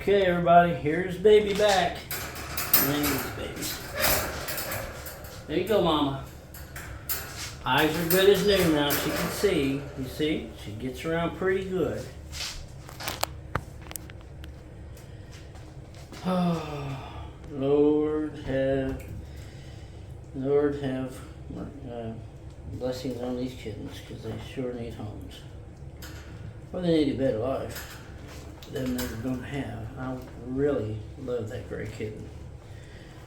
Okay, everybody, here's baby back. And then these babies. There you go, Mama. Eyes are good as new now. She can see. You see? She gets around pretty good. Oh, Lord have blessings on these kittens, because they sure need homes. Well, they need a better life than they were going to have. I really love that gray kitten.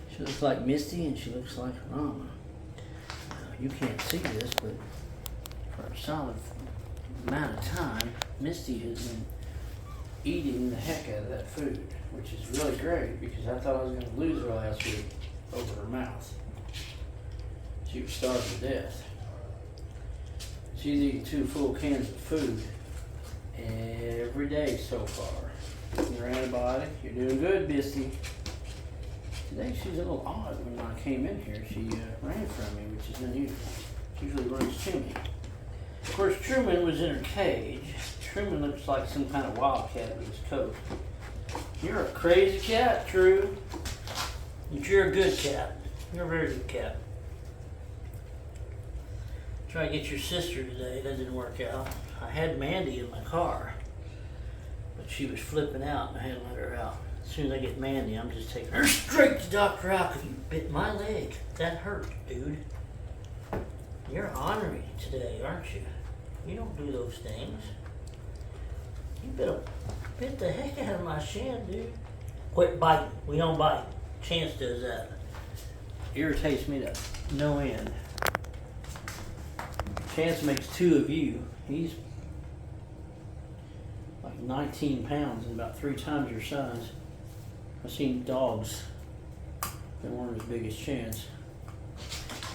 She looks like Misty and she looks like her mama. You can't see this, but for a solid amount of time, Misty has been eating the heck out of that food, which is really great because I thought I was going to lose her last week over her mouth. She was starving to death. She's eating 2 full cans of food every day so far. Your antibiotic, you're doing good, Misty. Today she's a little odd. When I came in here, she ran from me, which is unusual. She usually runs to me. Of course, Truman was in her cage. Truman looks like some kind of wildcat with his coat. You're a crazy cat, True. But you're a good cat. You're a very good cat. Try to get your sister today. That didn't work out. I had Mandy in my car, but she was flipping out and I had to let her out. As soon as I get Mandy, I'm just taking her straight to Dr. Al because you bit my leg. That hurt, dude. You're ornery today, aren't you? You don't do those things. You bit the heck out of my shin, dude. Quit biting. We don't bite. Chance does that. Irritates me to no end. Chance makes 2 of you. He's like 19 pounds and about 3 times your size. I've seen dogs that weren't as big as Chance.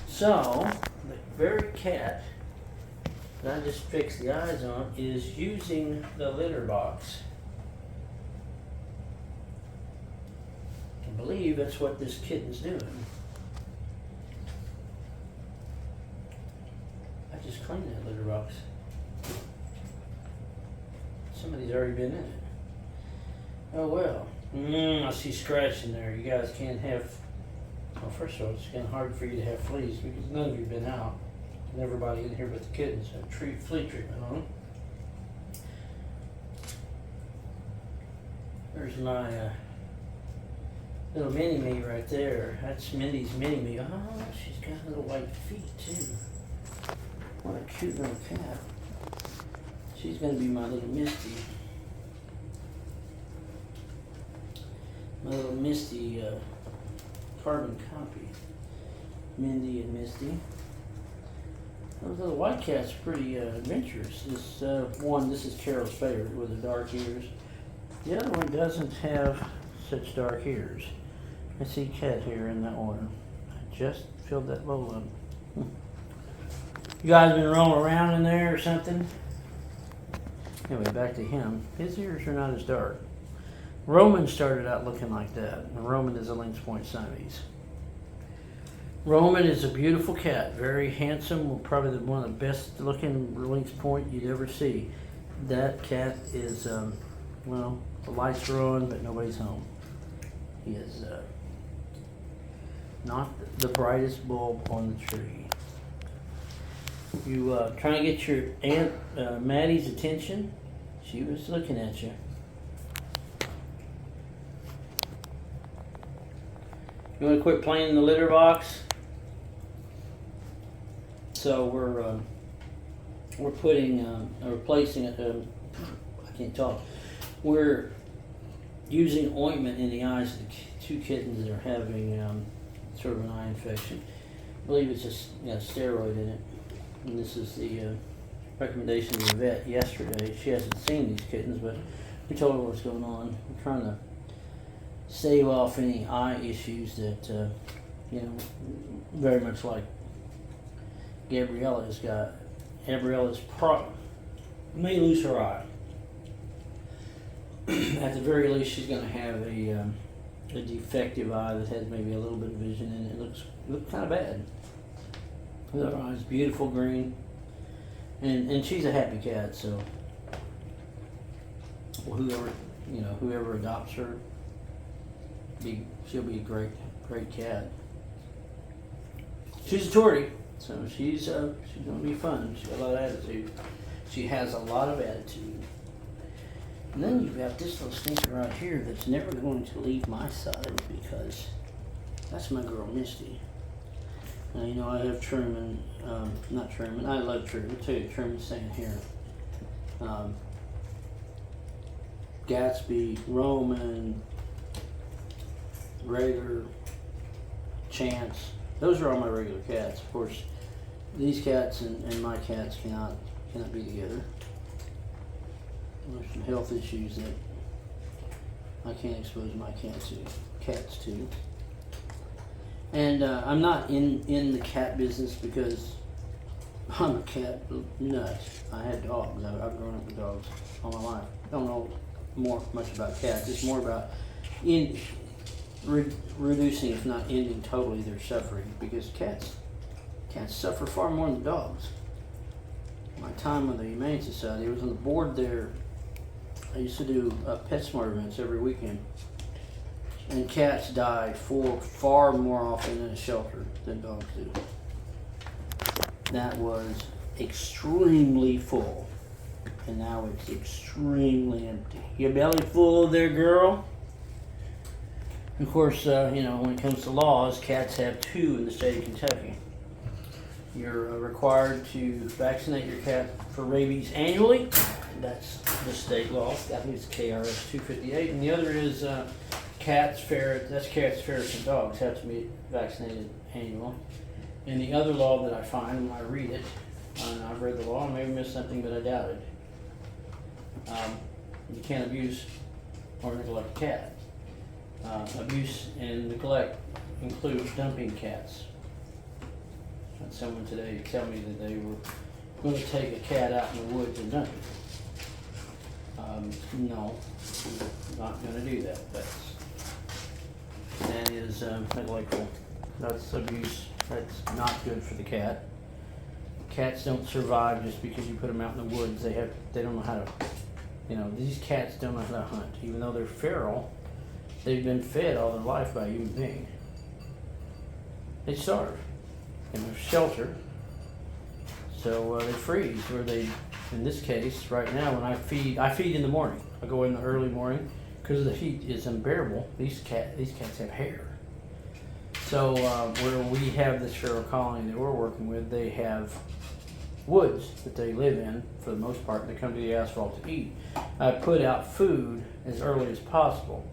So, the very cat that I just fixed the eyes on is using the litter box. I believe that's what this kitten's doing. I just cleaned that litter box. Somebody's already been in it. Oh well. I see scratching there. You guys can't have. Well, first of all, it's kind of hard for you to have fleas because none of you have been out. And everybody in here but the kittens have flea treatment on them. There's my little mini-me right there. That's Mindy's mini-me. Oh, she's got little white feet too. What a cute little cat. She's going to be my little Misty. My little Misty carbon copy. Mindy and Misty. Those little white cats are pretty adventurous. This is Carol's favorite with the dark ears. The other one doesn't have such dark ears. I see cat hair in that one. I just filled that bowl up. You guys been rolling around in there or something? Anyway, back to him. His ears are not as dark. Roman started out looking like that. And Roman is a Lynx Point Siamese. Roman is a beautiful cat, very handsome, probably one of the best looking Lynx Point you'd ever see. That cat is, well, the lights are on, but nobody's home. He is not the brightest bulb on the tree. You trying to get your Aunt Maddie's attention? She was looking at you. You want to quit playing in the litter box? So we're putting replacing it. I can't talk. We're using ointment in the eyes of the 2 kittens that are having sort of an eye infection. I believe it's just steroid in it. And this is the recommendation of the vet yesterday. She hasn't seen these kittens, but we told her what's going on. We're trying to stave off any eye issues that, very much like Gabriella's got. Gabriella's may lose her eye. At the very least, she's going to have a defective eye that has maybe a little bit of vision in it. It looks kind of bad. Her eyes beautiful green, and she's a happy cat. So whoever you know, whoever adopts her, she'll be a great cat. She's a tortie, so she's gonna be fun. She's got a lot of attitude. She has a lot of attitude. And then you've got this little stinker right here that's never going to leave my side because that's my girl Misty. Now, you know, I have Truman, not Truman, I love Truman too. Truman's staying here. Gatsby, Roman, Raider, Chance. Those are all my regular cats. Of course, these cats and my cats cannot be together. There's some health issues that I can't expose my cats to. And I'm not in the cat business because I'm a cat nut. I had dogs. I've grown up with dogs all my life. Don't know much about cats. It's more about reducing, if not ending totally, their suffering, because cats suffer far more than dogs. My time with the Humane Society, I was on the board there. I used to do PetSmart events every weekend, and cats die far more often in a shelter than dogs do. That was extremely full, and now it's extremely empty. Your belly full there, girl? Of course, you know, when it comes to laws, cats have 2 in the state of Kentucky. You're required to vaccinate your cat for rabies annually. That's the state law. I think it's KRS 258. And the other is cats, ferrets. That's cats, ferrets, and dogs have to be vaccinated annually. And the other law that I find when I read it, and I've read the law, I may have missed something, but I doubt it. You can't abuse or neglect a cat. Abuse and neglect includes dumping cats. I had someone today tell me that they were going to take a cat out in the woods and dump it. No, I'm not going to do that. That is neglectful. That's abuse. That's not good for the cat. Cats don't survive just because you put them out in the woods. They don't know how to, you know, these cats don't know how to hunt. Even though they're feral, they've been fed all their life by a human being. They starve in a shelter, so they freeze. Or they, in this case, right now, when I feed in the morning. I go in the early morning because the heat is unbearable. These cats have hair. So where we have this feral colony that we're working with, they have woods that they live in for the most part. They come to the asphalt to eat. I put out food as early as possible.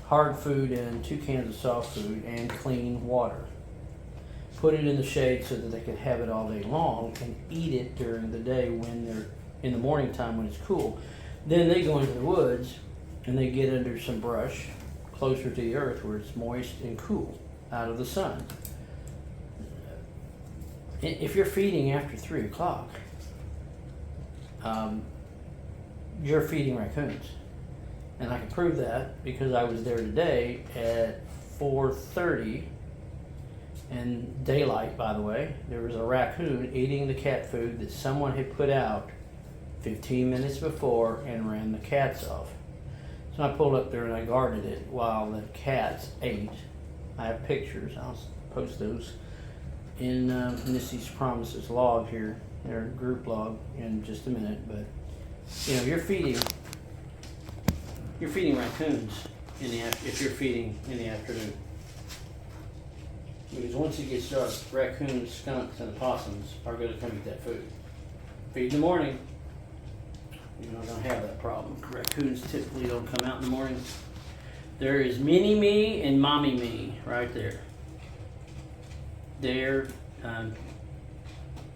Hard food and 2 cans of soft food and clean water. Put it in the shade so that they can have it all day long and eat it during the day when they're in the morning time when it's cool. Then they go into the woods and they get under some brush closer to the earth where it's moist and cool out of the sun. If you're feeding after 3 o'clock, you're feeding raccoons. And I can prove that because I was there today at 4:30 in daylight, by the way. There was a raccoon eating the cat food that someone had put out 15 minutes before and ran the cats off. So I pulled up there and I guarded it while the cats ate. I have pictures. I'll post those in Misti's Promises log here, their group log, in just a minute. But you know, you're feeding raccoons if you're feeding in the afternoon. Because once it gets dark, raccoons, skunks, and opossums are going to come eat that food. Feed in the morning, you're not going to have that problem. Raccoons typically don't come out in the morning. There is mini me and mommy me right there. They're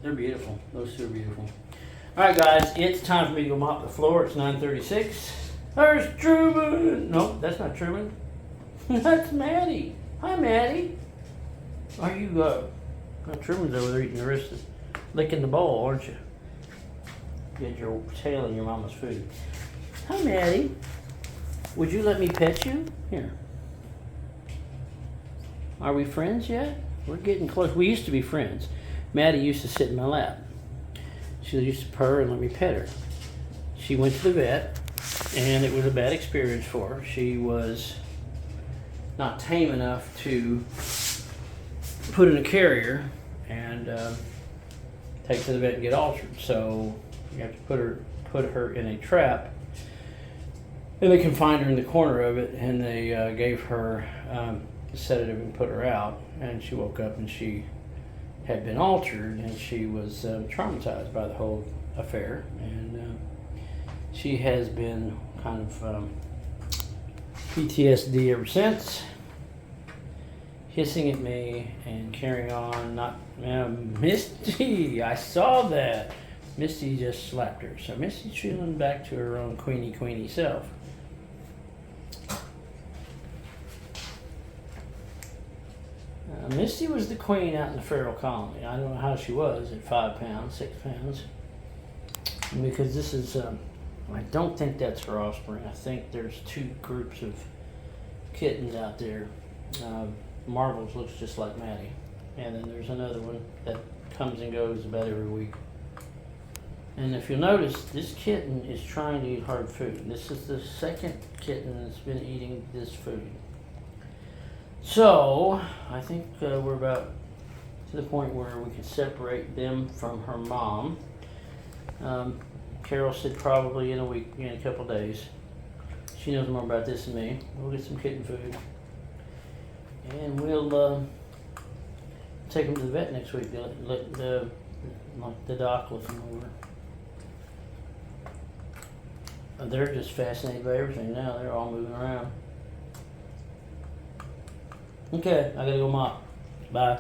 beautiful. Those 2 are beautiful. All right, guys, it's time for me to go mop the floor. It's 9:36. There's Truman. No, that's not Truman. That's Maddie. Hi, Maddie. Are you, Truman's over there eating the rest of, licking the bowl, aren't you? You had your tail in your mama's food. Hi, Maddie. Would you let me pet you? Here. Are we friends yet? We're getting close. We used to be friends. Maddie used to sit in my lap. She used to purr and let me pet her. She went to the vet, and it was a bad experience for her. She was not tame enough to put in a carrier and take to the vet and get altered. So you have to put her in a trap, and they confined her in the corner of it, and they gave her a sedative and put her out. And she woke up and she had been altered, and she was traumatized by the whole affair, and she has been kind of PTSD ever since, hissing at me and carrying on. Not Misty, I saw that. Misty just slapped her, so Misty's feeling back to her own queenie self. Misty was the queen out in the feral colony. I don't know how she was at 5 pounds, 6 pounds. Because this is, I don't think that's her offspring. I think there's 2 groups of kittens out there. Marbles looks just like Maddie. And then there's another one that comes and goes about every week. And if you'll notice, this kitten is trying to eat hard food. This is the second kitten that's been eating this food. So, I think we're about to the point where we can separate them from her mom. Carol said probably in a couple days. She knows more about this than me. We'll get some kitten food. And we'll take them to the vet next week. Let the doc look them over. They're just fascinated by everything now. They're all moving around. Okay, I gotta go mop. Bye.